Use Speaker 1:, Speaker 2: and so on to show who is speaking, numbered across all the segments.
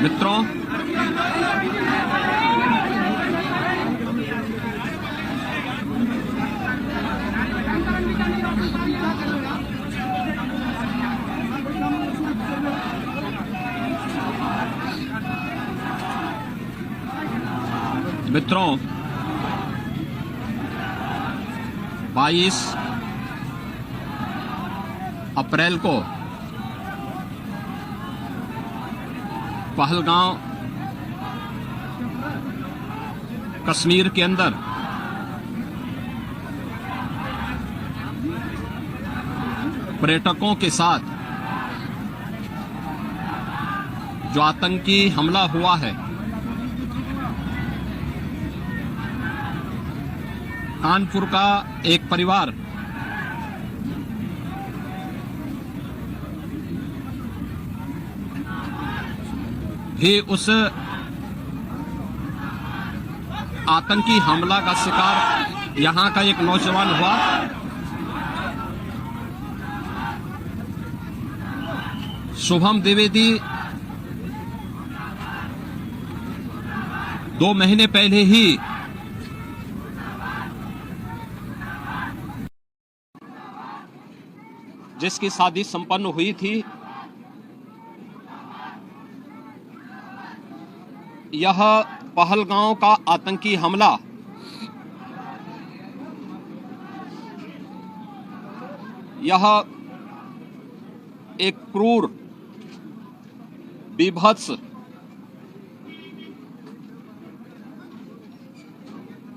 Speaker 1: मित्रों, मित्रों 22 अप्रैल को पहलगांव कश्मीर के अंदर पर्यटकों के साथ जो आतंकी हमला हुआ है, कानपुर का एक परिवार भी उस आतंकी हमला का शिकार यहां का एक नौजवान हुआ। शुभम द्विवेदी 2 महीने पहले ही जिसकी शादी संपन्न हुई थी, यह पहलगांव का आतंकी हमला यह एक क्रूर, बीभत्स,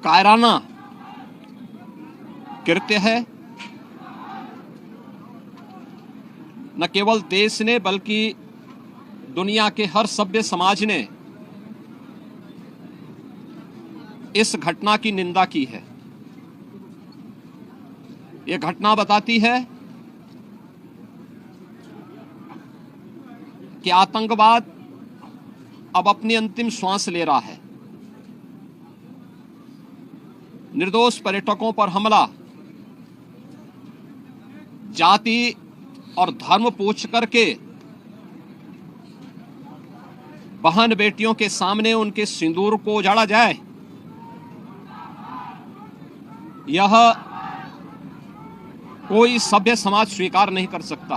Speaker 1: कायराना कृत्य है। न केवल देश ने बल्कि दुनिया के हर सभ्य समाज ने इस घटना की निंदा की है। यह घटना बताती है कि आतंकवाद अब अपनी अंतिम श्वास ले रहा है। निर्दोष पर्यटकों पर हमला, जाति और धर्म पूछ करके बहन बेटियों के सामने उनके सिंदूर को उजाड़ा जाए, यह कोई सभ्य समाज स्वीकार नहीं कर सकता।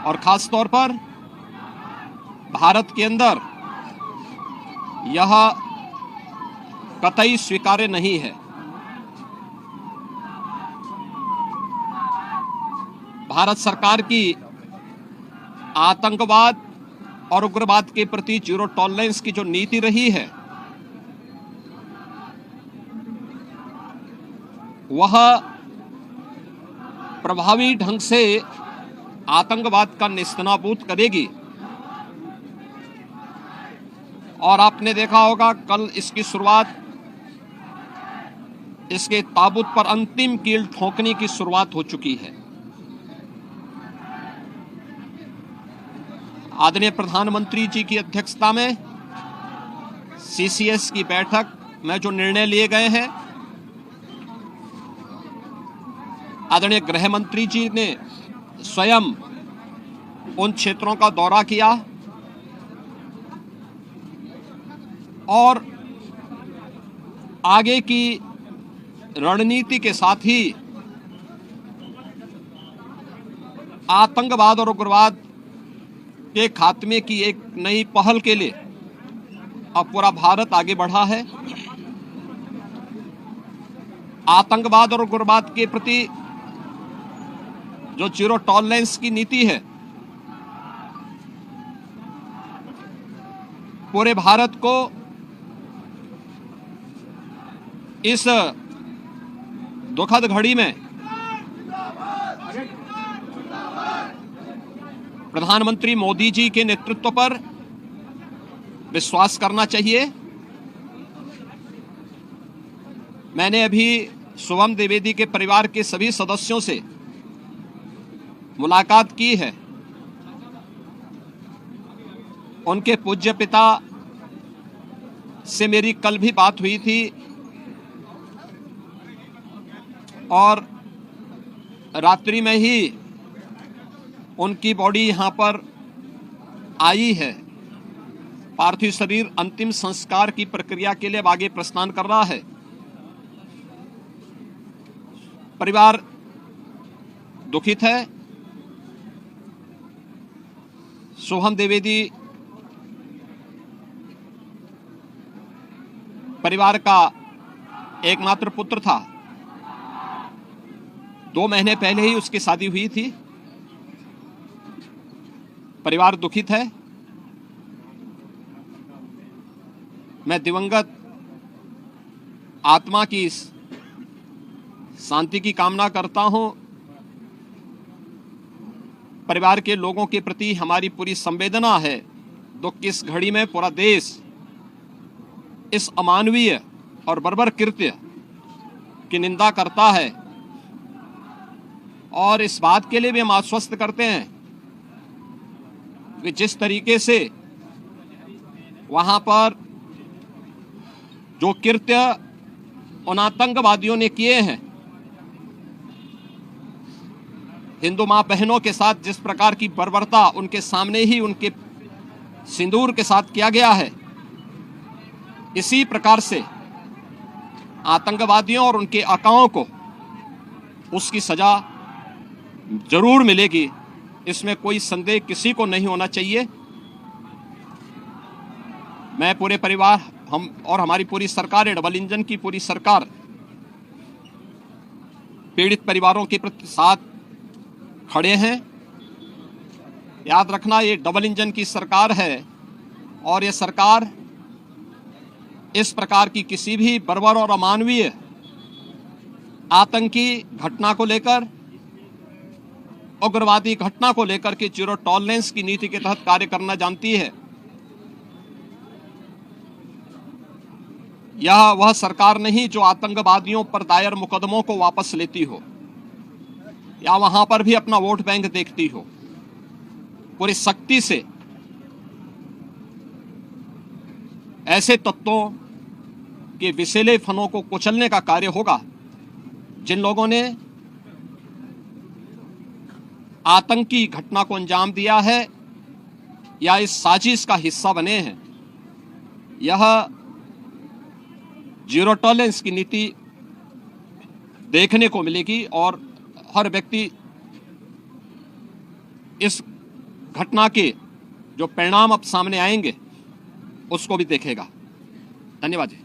Speaker 1: और खास तौर पर भारत के अंदर यह कतई स्वीकार्य नहीं है। भारत सरकार की आतंकवाद और उग्रवाद के प्रति जीरो टॉलरेंस की जो नीति रही है, वह प्रभावी ढंग से आतंकवाद का नेस्तनाबूद करेगी। और आपने देखा होगा, कल इसकी शुरुआत, इसके ताबूत पर अंतिम कील ठोकने की शुरुआत हो चुकी है। आदरणीय प्रधानमंत्री जी की अध्यक्षता में सीसीएस की बैठक में जो निर्णय लिए गए हैं, आदरणीय गृह मंत्री जी ने स्वयं उन क्षेत्रों का दौरा किया और आगे की रणनीति के साथ ही आतंकवाद और उग्रवाद के खात्मे की एक नई पहल के लिए अब पूरा भारत आगे बढ़ा है। आतंकवाद और उग्रवाद के प्रति जो जीरो टॉलरेंस की नीति है, पूरे भारत को इस दुखद घड़ी में प्रधानमंत्री मोदी जी के नेतृत्व पर विश्वास करना चाहिए। मैंने अभी शुभम द्विवेदी के परिवार के सभी सदस्यों से मुलाकात की है। उनके पूज्य पिता से मेरी कल भी बात हुई थी और रात्रि में ही उनकी बॉडी यहां पर आई है। पार्थिव शरीर अंतिम संस्कार की प्रक्रिया के लिए आगे प्रस्थान कर रहा है। परिवार दुखित है। सोहम द्विवेदी परिवार का एकमात्र पुत्र था। 2 महीने पहले ही उसकी शादी हुई थी। परिवार दुखित है। मैं दिवंगत आत्मा की शांति की कामना करता हूं। परिवार के लोगों के प्रति हमारी पूरी संवेदना है। दुख की इस घड़ी में पूरा देश इस अमानवीय और बर्बर कृत्य की निंदा करता है और इस बात के लिए भी हम आश्वस्त करते हैं कि जिस तरीके से वहां पर जो कृत्य उन आतंकवादियों ने किए हैं, हिंदू मां बहनों के साथ जिस प्रकार की बर्बरता उनके सामने ही उनके सिंदूर के साथ किया गया है, इसी प्रकार से आतंकवादियों और उनके आकाओं को उसकी सजा जरूर मिलेगी। इसमें कोई संदेह किसी को नहीं होना चाहिए। मैं पूरे परिवार, हम और हमारी पूरी सरकार, डबल इंजन की पूरी सरकार पीड़ित परिवारों के प्रति साथ खड़े हैं। याद रखना, ये डबल इंजन की सरकार है और ये सरकार इस प्रकार की किसी भी बर्बर और अमानवीय आतंकी घटना को लेकर, उग्रवादी घटना को लेकर के जीरो टॉलरेंस की नीति के तहत कार्य करना जानती है। यह वह सरकार नहीं जो आतंकवादियों पर दायर मुकदमों को वापस लेती हो या वहां पर भी अपना वोट बैंक देखती हो। पूरी सख्ती से ऐसे तत्वों के विषैले फनों को कुचलने का कार्य होगा जिन लोगों ने आतंकी घटना को अंजाम दिया है या इस साजिश का हिस्सा बने हैं। यह जीरो टॉलरेंस की नीति देखने को मिलेगी और हर व्यक्ति इस घटना के जो परिणाम अब सामने आएंगे उसको भी देखेगा। धन्यवाद जी।